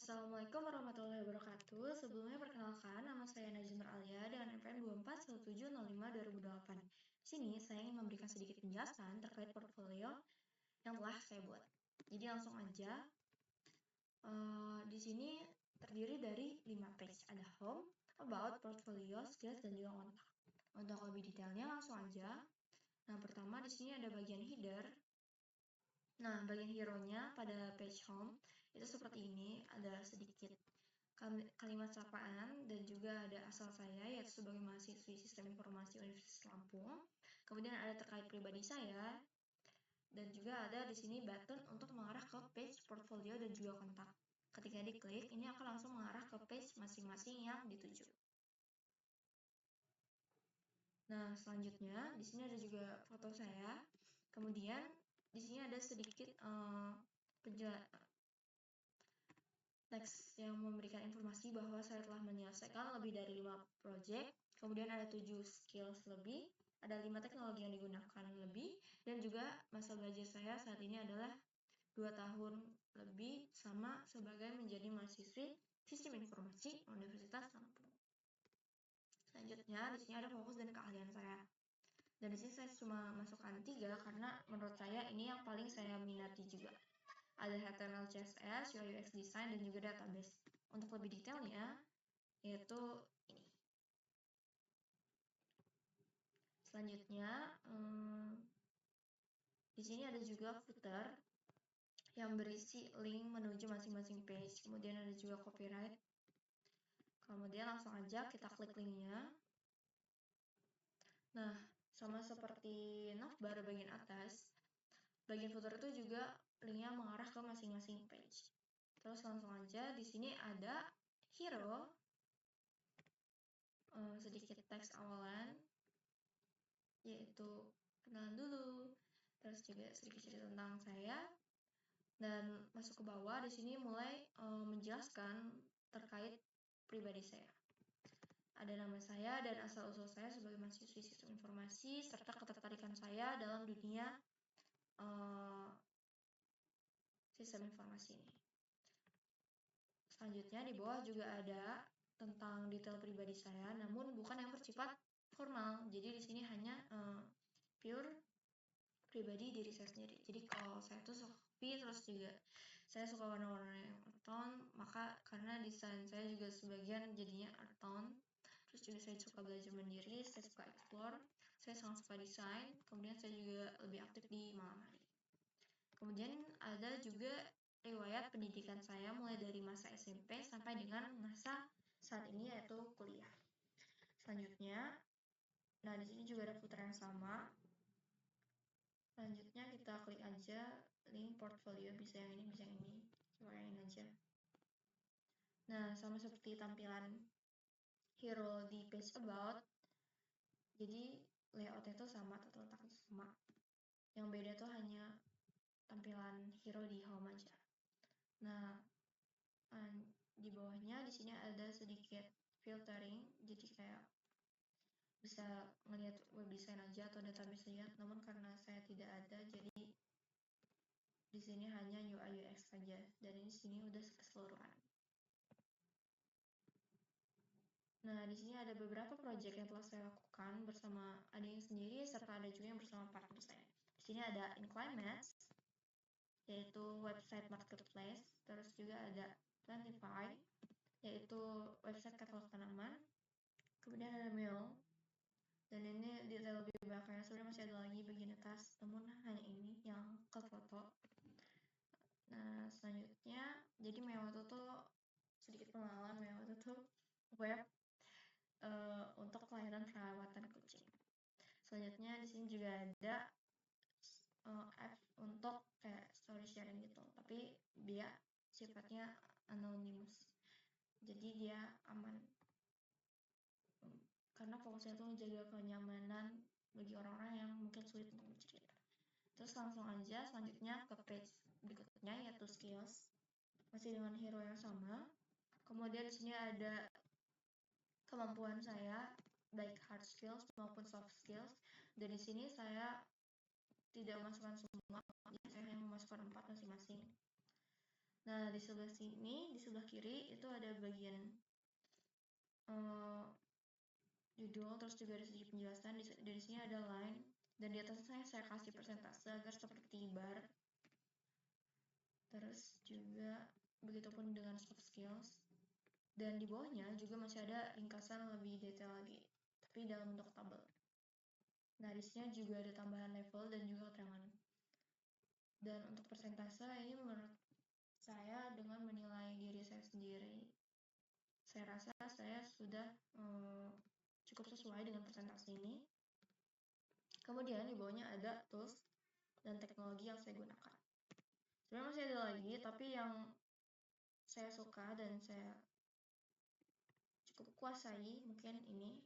Assalamualaikum warahmatullahi wabarakatuh. Sebelumnya perkenalkan, nama saya Najim Alia dengan NPM 241705-2008. Di sini saya ingin memberikan sedikit penjelasan terkait portfolio yang telah saya buat. Jadi langsung aja. Di sini terdiri dari 5 page. Ada home, about, portfolio, skills, dan juga kontak. Untuk lebih detailnya langsung aja. Nah, pertama di sini ada bagian header. Nah, bagian hero-nya pada page home itu seperti ini, ada sedikit kalimat sapaan dan juga ada asal saya yaitu sebagai mahasiswi Sistem Informasi Universitas Lampung. Kemudian ada terkait pribadi saya dan juga ada di sini button untuk mengarah ke page portfolio dan juga kontak. Ketika diklik, ini akan langsung mengarah ke page masing-masing yang dituju. Nah, selanjutnya di sini ada juga foto saya. Kemudian di sini ada sedikit teks yang memberikan informasi bahwa saya telah menyelesaikan lebih dari 5 project, kemudian ada 7 skills lebih, ada 5 teknologi yang digunakan lebih, dan juga masa belajar saya saat ini adalah 2 tahun lebih sama sebagai menjadi mahasiswi Sistem Informasi Universitas Lampung. Selanjutnya, di sini ada fokus dan keahlian saya. Dan di sini saya cuma masukkan 3 karena menurut saya ini yang paling saya minati juga. Ada HTML, CSS, UI UX design, dan juga database. Untuk lebih detailnya, yaitu ini. Selanjutnya, di sini ada juga footer yang berisi link menuju masing-masing page. Kemudian ada juga copyright. Kemudian langsung aja kita klik linknya. Nah, sama seperti navbar bagian atas, bagian footer itu juga linknya mengarah ke masing-masing page. Terus langsung aja di sini ada hero, sedikit teks awalan, yaitu kenalan dulu, terus juga sedikit cerita tentang saya, dan masuk ke bawah di sini mulai menjelaskan terkait pribadi saya. Ada nama saya dan asal-usul saya sebagai mahasiswi Sistem Informasi serta ketertarikan saya dalam dunia Sistem Informasi ini. Selanjutnya di bawah juga ada tentang detail pribadi saya, namun bukan yang bersifat formal. Jadi di sini hanya pure pribadi diri saya sendiri. Jadi kalau saya tuh sepi, terus juga saya suka warna-warna yang earth tone, maka karena desain saya juga sebagian jadinya earth tone. Terus juga saya suka belajar mandiri, saya suka explore, saya sangat suka desain, kemudian saya juga lebih aktif di malam hari. Kemudian ada juga riwayat pendidikan saya mulai dari masa SMP sampai dengan masa saat ini yaitu kuliah. Selanjutnya, nah di sini juga ada footer yang sama. Selanjutnya kita klik aja link portfolio, bisa yang ini, bisa yang ini, coba yang ini aja. Nah, sama seperti tampilan hero di page about, jadi layoutnya itu sama, tata letaknya sama. Yang beda tuh hanya tampilan hero di home aja. Nah, di bawahnya di sini ada sedikit filtering, jadi kayak bisa ngelihat web design aja atau database lihat, namun karena saya tidak ada, jadi di sini hanya UI UX saja, dan ini sini udah keseluruhan. Nah, di sini ada beberapa project yang telah saya lakukan bersama ada yang sendiri serta ada juga yang bersama partner saya. Di sini ada InClimates, yaitu website marketplace, terus juga ada Plantify, yaitu website katalog tanaman. Kemudian ada Mail, dan ini detail lebih belakangnya sebenarnya masih ada lagi bagian atas, namun hanya ini yang ke foto. Nah, selanjutnya, jadi Mail itu tuh sedikit pengenalan. Mail itu tuh web untuk pelayanan perawatan kucing. Selanjutnya di sini juga ada app untuk kayak story sharing gitu, tapi dia sifatnya anonymous, jadi dia aman karena fokusnya itu menjaga kenyamanan bagi orang-orang yang mungkin sulit untuk bercerita. Terus langsung aja selanjutnya ke page berikutnya yaitu skills, masih dengan hero yang sama. Kemudian di sini ada kemampuan saya baik hard skills maupun soft skills, dan di sini saya tidak memasukkan semua, jadi saya hanya memasukkan 4 masing-masing. Nah, di sebelah sini, di sebelah kiri itu ada bagian judul, terus juga ada sedikit penjelasan. Dari sini ada line, dan di atasnya saya kasih persentase agar seperti bar. Terus juga begitupun dengan soft skills. Dan di bawahnya juga masih ada ringkasan lebih detail lagi, tapi dalam bentuk tabel. Nah, di sini juga ada tambahan level dan juga keterangan. Dan untuk persentase ini menurut saya dengan menilai diri saya sendiri, saya rasa saya sudah cukup sesuai dengan persentase ini. Kemudian di bawahnya ada tools dan teknologi yang saya gunakan. Sebenarnya masih ada lagi, tapi yang saya suka dan saya cukup kuasai mungkin ini.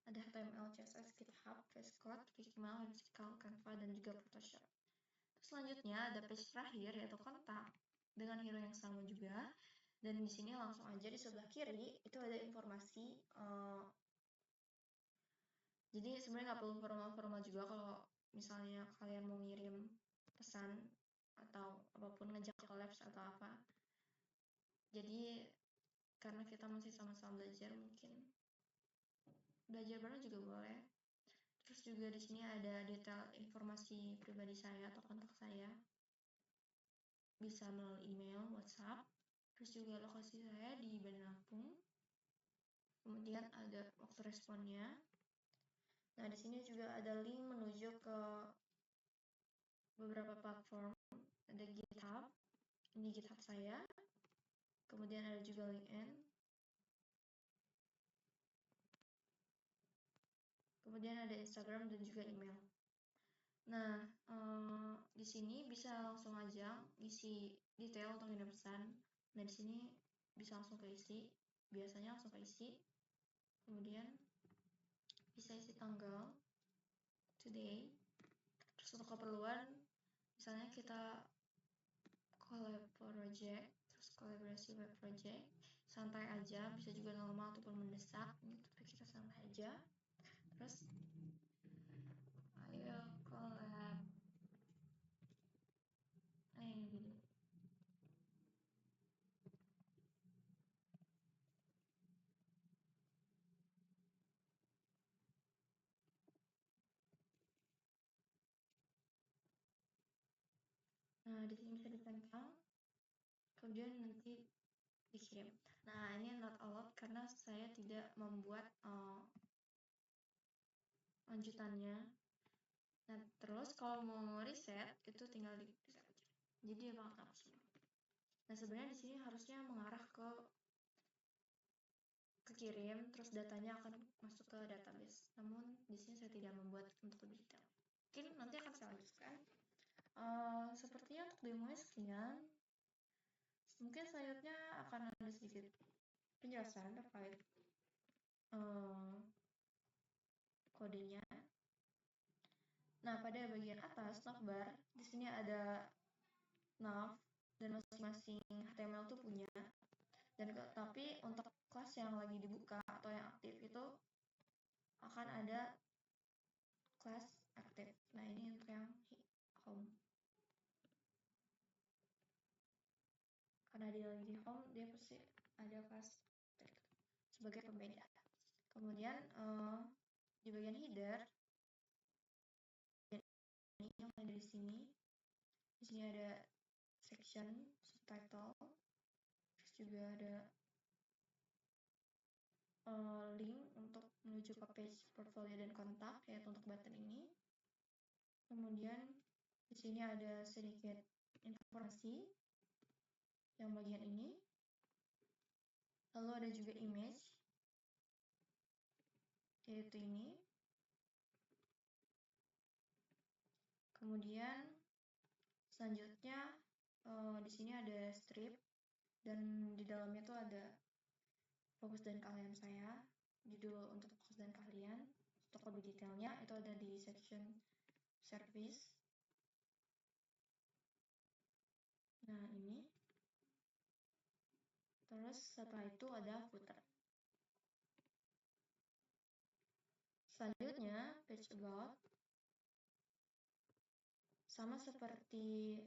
Ada HTML, CSS, GitHub, VS Code, Figma, Whimsical, Canva, dan juga Photoshop. Selanjutnya ada page terakhir yaitu kontak dengan hero yang sama juga. Dan di sini langsung aja di sebelah kiri itu ada informasi. Jadi sebenarnya nggak perlu formal-formal juga kalau misalnya kalian mau ngirim pesan atau apapun, ngejak collabs atau apa. Jadi karena kita masih sama-sama belajar, mungkin belajar bareng juga boleh. Terus juga di sini ada detail informasi pribadi saya atau kontak saya, bisa melalui email, WhatsApp. Terus juga lokasi saya di Bandar Lampung. Kemudian ada waktu responnya. Nah, di sini juga ada link menuju ke beberapa platform. Ada GitHub, ini GitHub saya. Kemudian ada juga LinkedIn. Kemudian ada Instagram dan juga email. Nah, di sini bisa langsung aja isi detail untuk ngirim pesan. Nah, di sini bisa langsung keisi. Biasanya langsung keisi. Kemudian bisa isi tanggal, today. Terus untuk keperluan, misalnya kita collab project, terus kolaborasi web project, santai aja, bisa juga normal ataupun mendesak, tapi kita santai aja. Terus ayo collab, gini. Nah, di sini bisa ditempel, kemudian nanti dikirim. Nah, ini not allowed karena saya tidak membuat lanjutannya. Nah, terus kalau mau reset itu tinggal di reset aja. Jadi dia bakal hapus semua. Nah, sebenarnya di sini harusnya mengarah ke kirim, terus datanya akan masuk ke database. Namun di sini saya tidak membuat untuk lebih detail. Mungkin nanti akan saya lanjutkan. Sepertinya untuk demo sekian. Mungkin selanjutnya akan ada sedikit penjelasan terkait kodenya. Nah, pada bagian atas navbar, di sini ada nav dan masing-masing HTML itu punya. Dan tapi untuk kelas yang lagi dibuka atau yang aktif itu akan ada kelas aktif. Nah, ini untuk yang home. Karena dia lagi di home, dia pasti ada kelas aktif sebagai pembeda. Kemudian di bagian header, ini yang ada di sini. Di sini ada section, subtitle, terus juga ada link untuk menuju ke page portfolio dan kontak, yaitu untuk button ini. Kemudian di sini ada sedikit informasi yang bagian ini. Lalu ada juga image, yaitu ini. Kemudian selanjutnya di sini ada strip dan di dalamnya tuh ada fokus dan keahlian saya, judul untuk fokus dan keahlian. Untuk lebih detailnya itu ada di section service. Nah, ini. Terus setelah itu ada footer. Selanjutnya page about. Sama seperti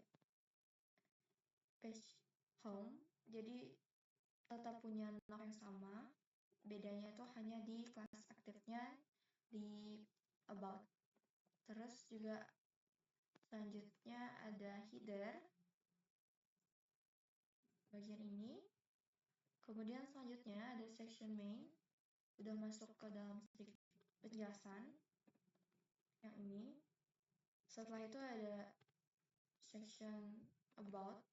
page home, jadi tetap punya nok yang sama, bedanya itu hanya di kelas aktifnya di about. Terus juga selanjutnya ada header bagian ini. Kemudian selanjutnya ada section main, udah masuk ke dalam sedikit penjelasan yang ini. Setelah itu ada section about,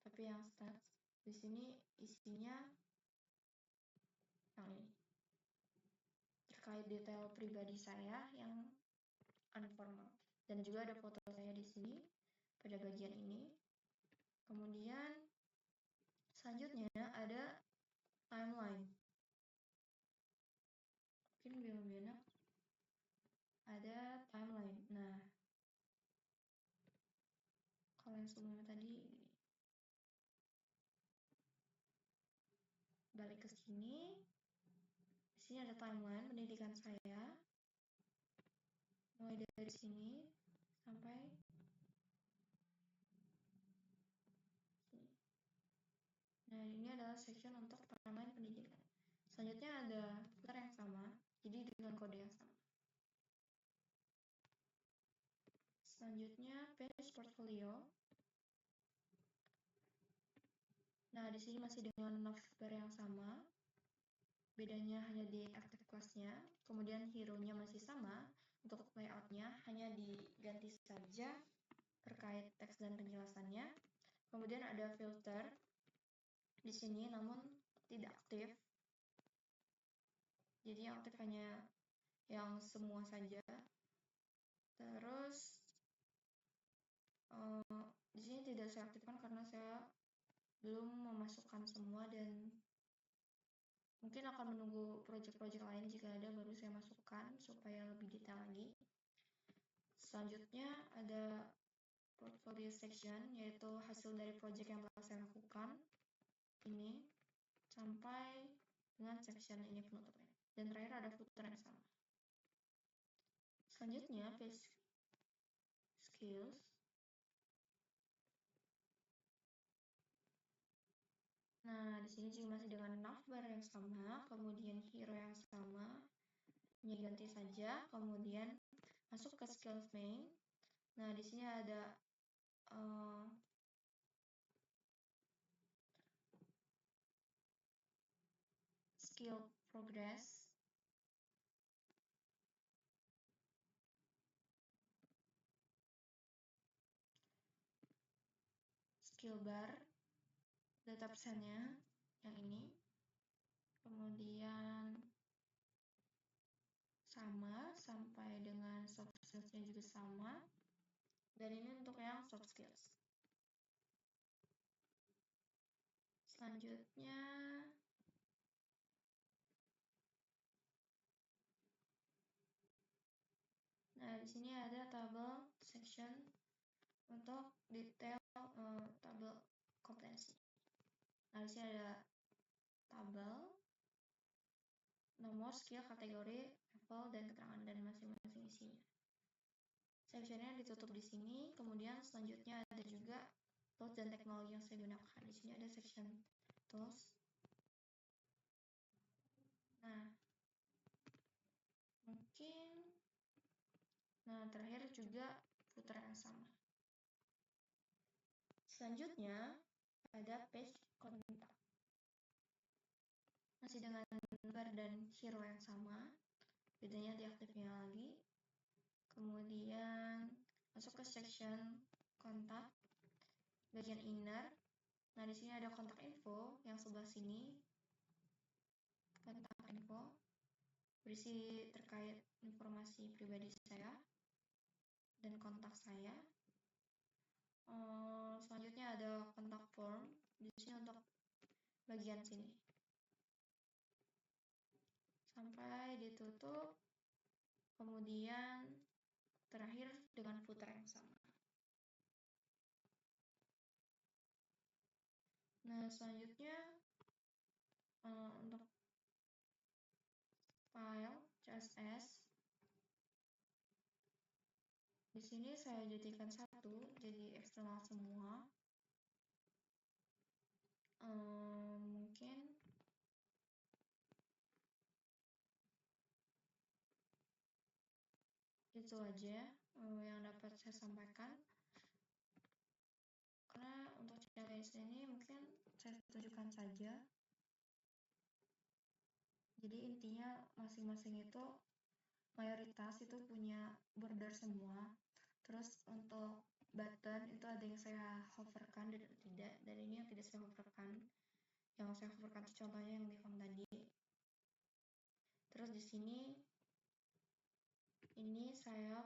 tapi yang stats. Di sini isinya yang ini, terkait detail pribadi saya yang informal, dan juga ada foto saya di sini pada bagian ini. Kemudian selanjutnya ada timeline. Mungkin belum enak. Ada timeline. Nah, kalau yang sebelumnya tadi balik ke sini. Di sini ada timeline pendidikan saya. Mulai dari sini sampai sini. Nah, ini adalah section untuk timeline pendidikan. Selanjutnya ada footer yang sama, jadi dengan kode yang sama. Selanjutnya page portfolio. Nah, di sini masih dengan navbar yang sama. Bedanya hanya di active class-nya. Kemudian hero-nya masih sama. Untuk layout-nya hanya diganti saja terkait teks dan penjelasannya. Kemudian ada filter di sini, namun tidak aktif. Jadi yang aktif hanya yang semua saja. Terus di sini tidak saya aktifkan karena saya belum memasukkan semua, dan mungkin akan menunggu project-project lain jika ada baru saya masukkan supaya lebih detail lagi. Selanjutnya ada portfolio section, yaitu hasil dari project yang telah saya lakukan ini sampai dengan section ini penutupnya. Dan terakhir ada footer yang sama. Selanjutnya page skills. Nah, di sini juga masih dengan navbar yang sama, kemudian hero yang sama, hanya ganti saja, kemudian masuk ke skills main. Nah, di sini ada skill progress, skill bar, data persennya yang ini, kemudian sama sampai dengan soft skills-nya juga sama, dan ini untuk yang soft skills. Selanjutnya nah, di sini ada tabel section untuk detail tabel kompetensi. Nah, di sini ada tabel nomor, skill, kategori, level, dan keterangan dan masing-masing isinya. Sectionnya ditutup di sini. Kemudian selanjutnya ada juga tools dan teknologi yang saya gunakan. Di sini ada section tools. Nah, mungkin terakhir juga footer yang sama. Selanjutnya ada page kontak. Masih dengan bar dan hero yang sama, bedanya di aktifnya lagi. Kemudian masuk ke section kontak bagian inner. Nah, di sini ada kontak info yang sebelah sini. Kontak info berisi terkait informasi pribadi saya dan kontak saya. Selanjutnya ada kontak form di sini untuk bagian sini. Sampai ditutup. Kemudian terakhir dengan footer yang sama. Nah, selanjutnya untuk file CSS, di sini saya jadikan satu, jadi eksternal semua. itu aja yang dapat saya sampaikan. Karena untuk checklist ini mungkin saya tunjukkan saja. Jadi intinya masing-masing itu mayoritas itu punya border semua. Terus untuk button itu ada yang saya hoverkan dan tidak, dan ini yang tidak saya hoverkan. Yang saya hoverkan itu contohnya yang di home tadi. Terus di sini ini saya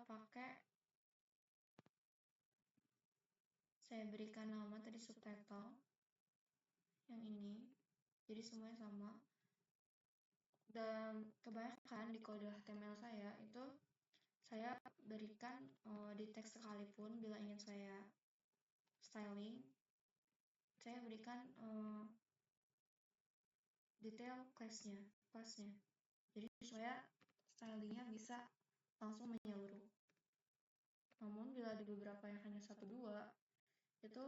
berikan nama tadi subtitle yang ini, jadi semuanya sama. Dan kebanyakan di kode HTML saya itu saya berikan di teks sekalipun bila ingin saya styling, saya berikan detail classnya. Jadi supaya stylingnya bisa langsung menyeluruh. Namun bila ada beberapa yang hanya 1-2 itu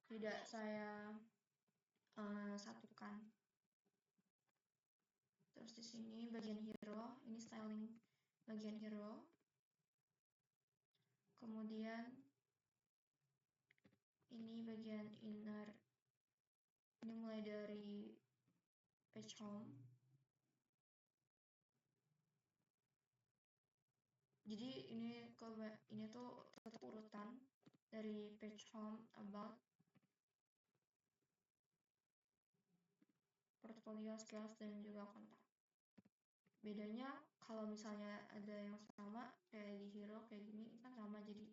tidak saya satukan. Terus di sini bagian hero, ini styling bagian hero. Kemudian ini bagian inner. Ini mulai dari page home. Jadi ini tuh tetap urutan dari page home, about, portfolio, skills, dan juga kontak. Bedanya kalau misalnya ada yang sama kayak di hero kayak gini kan sama, jadi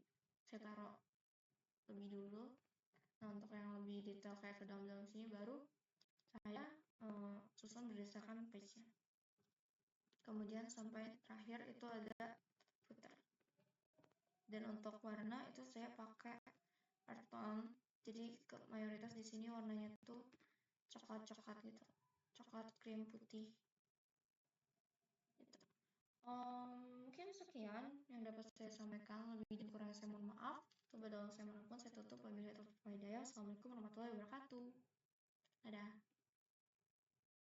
saya taruh lebih dulu. Nah untuk yang lebih detail kayak ke dalam sini baru saya susun berdasarkan page-nya. Kemudian sampai terakhir itu ada footer. Dan untuk warna itu saya pakai earth tone. Jadi mayoritas di sini warnanya tuh coklat-coklat gitu, coklat krim putih. Gitu. Mungkin sekian yang dapat saya sampaikan. Lebih dan kurang saya mohon maaf. Kepada Allah saya mohon, saya tutup. Wabillahi taufiq wal hidayah. Assalamualaikum warahmatullahi wabarakatuh. Dadah.